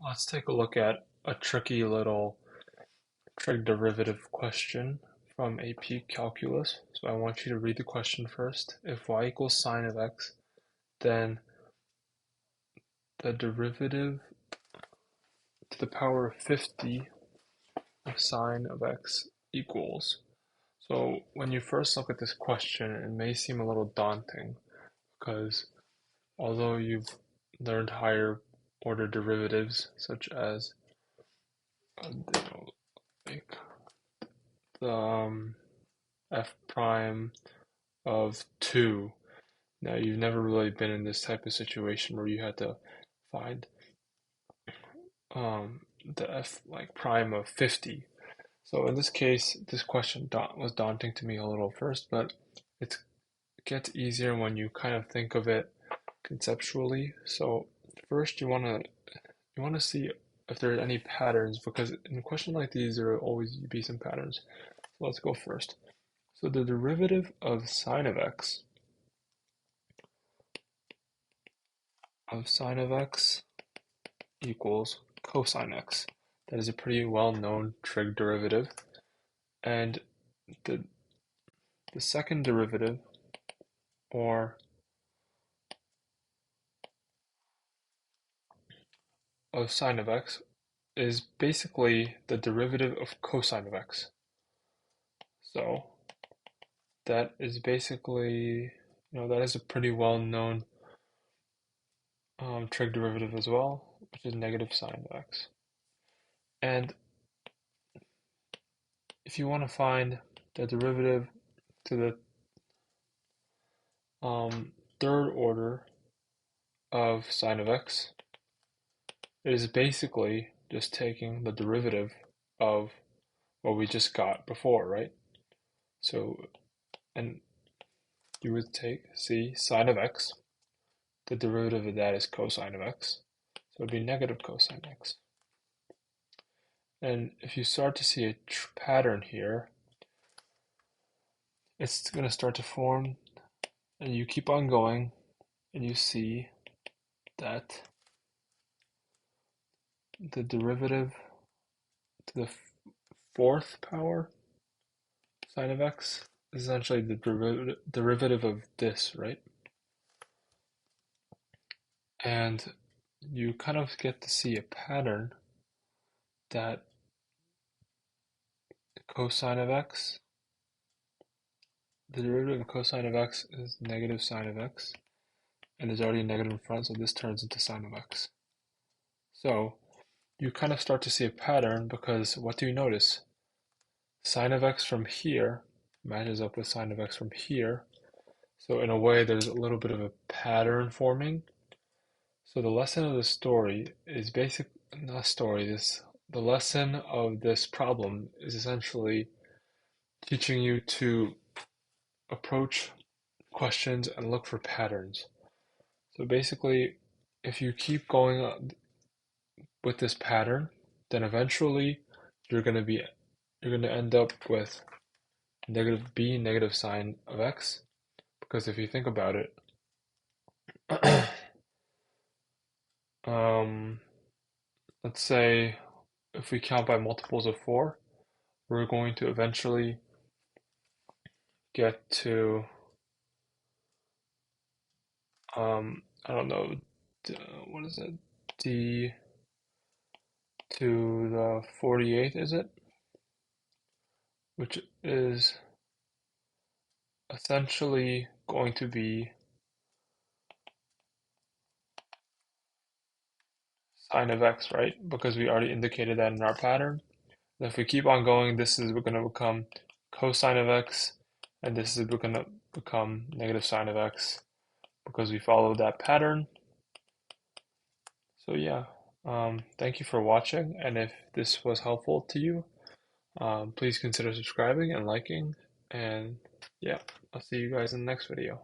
Let's take a look at a tricky little trig derivative question from AP Calculus. So I want you to read the question first. If y equals sine of x, then the derivative to the power of 50 of sine of x equals. So when you first look at this question, it may seem a little daunting because although you've learned higher order derivatives such as like the f prime of 2. Now, you've never really been in this type of situation where you had to find the f like prime of 50. So in this case, this question was daunting to me a little first, but it gets easier when you kind of think of it conceptually. So first, you want to see if there are any patterns, because in a question like these, there will always be some patterns. So let's go first. So the derivative of sine of x equals cosine x. That is a pretty well-known trig derivative. And the second derivative, or of sine of x, is basically the derivative of cosine of x. So that is basically, that is a pretty well-known trig derivative as well, which is negative sine of x. And if you want to find the derivative to the third order of sine of x, it is basically just taking the derivative of what we just got before, right? So, and you would take, sine of x, the derivative of that is cosine of x, so it would be negative cosine x. And if you start to see a pattern here, it's going to start to form, and you keep on going, and you see that the derivative to the fourth power sine of x is essentially the derivative of this, right? And you kind of get to see a pattern that cosine of x, the derivative of cosine of x is negative sine of x, and there's already a negative in front, so this turns into sine of x. So you kind of start to see a pattern, because what do you notice? Sine of x from here matches up with sine of x from here. So in a way, there's a little bit of a pattern forming. So the lesson of the story is the lesson of this problem is essentially teaching you to approach questions and look for patterns. So basically, if you keep going with this pattern, then eventually you're going to end up with negative sine of x, because if you think about it, let's say if we count by multiples of 4, we're going to eventually get to, I don't know, what is it? D to the 48th, is it? Which is essentially going to be sine of x, right? Because we already indicated that in our pattern. And if we keep on going, this is going to become cosine of x, and this is going to become negative sine of x, because we followed that pattern. So yeah, thank you for watching, and if this was helpful to you, please consider subscribing and liking, and yeah, I'll see you guys in the next video.